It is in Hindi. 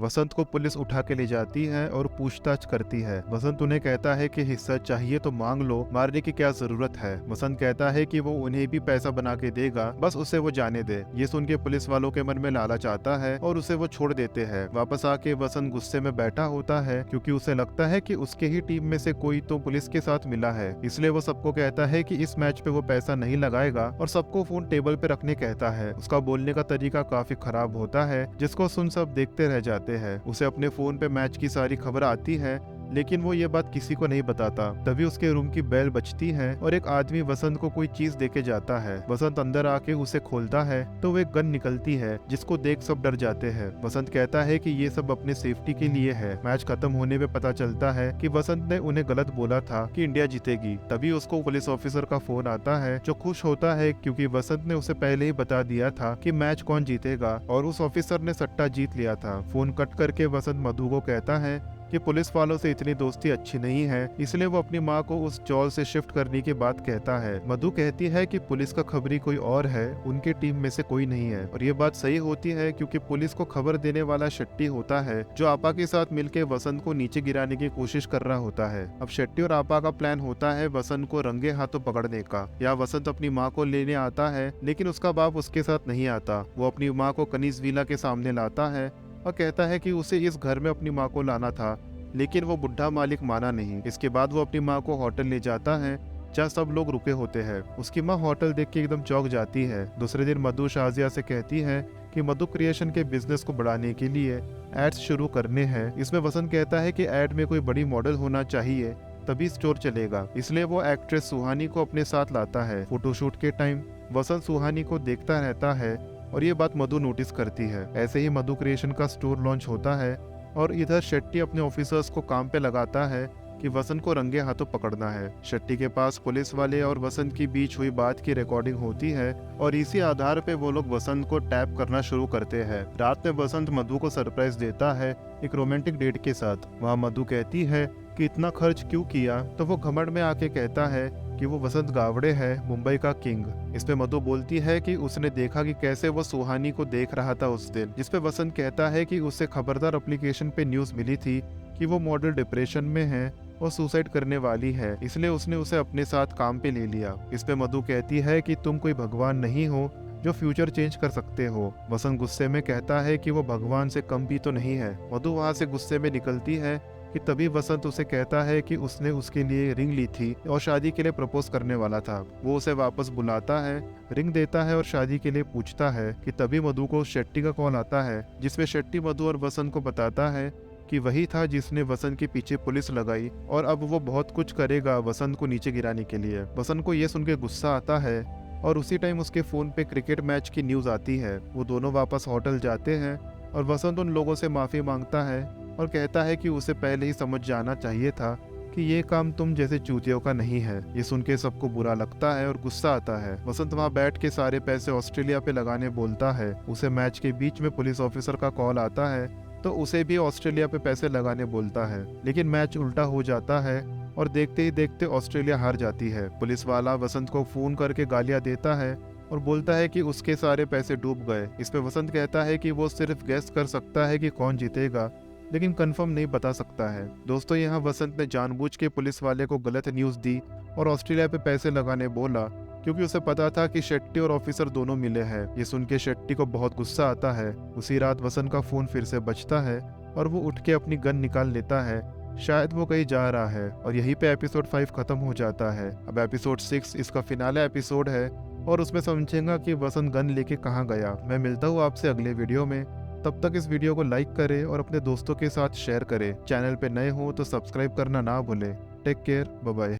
वसंत को पुलिस उठा के ले जाती है और पूछताछ करती है। वसंत उन्हें कहता है कि हिस्सा चाहिए तो मांग लो, मारने की क्या जरूरत है। वसंत कहता है कि वो उन्हें भी पैसा बना के देगा, बस उसे वो जाने दे। ये सुन के पुलिस वालों के मन में लालच आता है और उसे वो छोड़ देते हैं। वापस आके वसंत गुस्से में बैठा होता है क्योंकि उसे लगता है कि उसके ही टीम में से कोई तो पुलिस के साथ मिला है। इसलिए वो सबको कहता है कि इस मैच पे वो पैसा नहीं लगाएगा और सबको फोन टेबल पे रखने कहता है। उसका बोलने का तरीका काफी खराब होता है, जिसको सुन सब देखते रह जाते हैं। उसे अपने फोन पे मैच की सारी खबर आती है, लेकिन वो ये बात किसी को नहीं बताता। तभी उसके रूम की बेल बजती है और एक आदमी वसंत को कोई चीज देके जाता है। वसंत अंदर आके उसे खोलता है तो वो एक गन निकलती है, जिसको देख सब डर जाते हैं। वसंत कहता है कि ये सब अपने सेफ्टी के लिए है। मैच खत्म होने पे पता चलता है कि वसंत ने उन्हें गलत बोला था कि इंडिया जीतेगी। तभी उसको पुलिस ऑफिसर का फोन आता है, जो खुश होता है क्योंकि वसंत ने उसे पहले ही बता दिया था कि मैच कौन जीतेगा और उस ऑफिसर ने सट्टा जीत लिया था। फोन कट करके वसंत मधु को कहता है कि पुलिस वालों से इतनी दोस्ती अच्छी नहीं है, इसलिए वो अपनी माँ को उस चौल से शिफ्ट करने की बात कहता है। मधु कहती है कि पुलिस का खबरी कोई और है, उनके टीम में से कोई नहीं है। और ये बात सही होती है क्योंकि पुलिस को खबर देने वाला शेट्टी होता है, जो आपा के साथ मिलकर वसंत को नीचे गिराने की कोशिश कर रहा होता है। अब शेट्टी और आपा का प्लान होता है वसंत को रंगे हाथों पकड़ने का। या वसंत अपनी माँ को लेने आता है, लेकिन उसका बाप उसके साथ नहीं आता। वो अपनी माँ को कनीज विला के सामने लाता है और कहता है कि उसे इस घर में अपनी माँ को लाना था, लेकिन वो बुढ़ा मालिक माना नहीं। इसके बाद वो अपनी माँ को होटल ले जाता है जहाँ सब लोग रुके होते हैं। उसकी माँ होटल देख के एकदम चौंक जाती है। दूसरे दिन मधु शाजिया से कहती है कि मधु क्रिएशन के बिजनेस को बढ़ाने के लिए एड्स शुरू करने हैं। इसमें वसंत कहता है कि एड में कोई बड़ी मॉडल होना चाहिए, तभी स्टोर चलेगा। इसलिए वो एक्ट्रेस सुहानी को अपने साथ लाता है। फोटोशूट के टाइम वसंत सुहानी को देखता रहता है और ये बात मधु नोटिस करती है। ऐसे ही मधु क्रिएशन का स्टोर लॉन्च होता है और इधर शेट्टी अपने ऑफिसर्स को काम पे लगाता है कि वसंत को रंगे हाथों पकड़ना है। शेट्टी के पास पुलिस वाले और वसंत के बीच हुई बात की रिकॉर्डिंग होती है और इसी आधार पे वो लोग वसंत को टैप करना शुरू करते हैं। रात में वसंत मधु को सरप्राइज देता है एक रोमांटिक डेट के साथ। वहाँ मधु कहती है कि इतना खर्च क्यों किया, तो वो घमंड में आके कहता है कि वो वसंत गावड़े है, मुंबई का किंग। इसमें मधु बोलती है कि उसने देखा कि कैसे वो सुहानी को देख रहा था उस दिन, जिसपे वसंत कहता है कि उसे खबरदार एप्लीकेशन पे न्यूज मिली थी कि वो मॉडल डिप्रेशन में है और सुसाइड करने वाली है, इसलिए उसने उसे अपने साथ काम पे ले लिया। इस पे मधु कहती है कि तुम कोई भगवान नहीं हो जो फ्यूचर चेंज कर सकते हो। वसंत गुस्से में कहता है कि वो भगवान से कम भी तो नहीं है। मधु वहाँ से गुस्से में निकलती है कि तभी वसंत उसे कहता है कि उसने उसके लिए रिंग ली थी और शादी के लिए प्रपोज करने वाला था। वो उसे वापस बुलाता है, रिंग देता है और शादी के लिए पूछता है कि तभी मधु को शेट्टी का कॉल आता है, जिसमें शेट्टी मधु और वसंत को बताता है कि वही था जिसने वसंत के पीछे पुलिस लगाई और अब वो बहुत कुछ करेगा वसंत को नीचे गिराने के लिए। वसंत को ये सुन के गुस्सा आता है और उसी टाइम उसके फोन पे क्रिकेट मैच की न्यूज आती है। वो दोनों वापस होटल जाते हैं और वसंत उन लोगों से माफी मांगता है और कहता है कि उसे पहले ही समझ जाना चाहिए था कि ये काम तुम जैसे चूतियों का नहीं है। ये सुन के सबको बुरा लगता है और गुस्सा आता है। वसंत वहाँ बैठ के सारे पैसे ऑस्ट्रेलिया पे लगाने बोलता है। उसे मैच के बीच में पुलिस ऑफिसर का कॉल आता है तो उसे भी ऑस्ट्रेलिया पे पैसे लगाने बोलता है, लेकिन मैच उल्टा हो जाता है और देखते ही देखते ऑस्ट्रेलिया हार जाती है। पुलिस वाला वसंत को फोन करके गालियां देता है और बोलता है कि उसके सारे पैसे डूब गए। इस पे वसंत कहता है कि वो सिर्फ गेस कर सकता है कि कौन जीतेगा, लेकिन कंफर्म नहीं बता सकता है। दोस्तों, यहाँ वसंत ने जानबूझ के पुलिस वाले को गलत न्यूज दी और ऑस्ट्रेलिया पे पैसे लगाने बोला, क्योंकि उसे पता था कि शेट्टी और ऑफिसर दोनों मिले हैं। ये सुन के शेट्टी को बहुत गुस्सा आता है। उसी रात वसंत का फोन फिर से बजता है और वो उठ के अपनी गन निकाल लेता है, शायद वो कहीं जा रहा है। और यहीं पे एपिसोड 5 खत्म हो जाता है। अब एपिसोड 6 इसका फिनाले एपिसोड है और उसमें समझेगा कि वसंत गन लेके कहाँ गया। मैं मिलता हूँ आपसे अगले वीडियो में। तब तक इस वीडियो को लाइक करें और अपने दोस्तों के साथ शेयर करें। चैनल पे नए हो तो सब्सक्राइब करना ना भूलें। Take care, bye bye.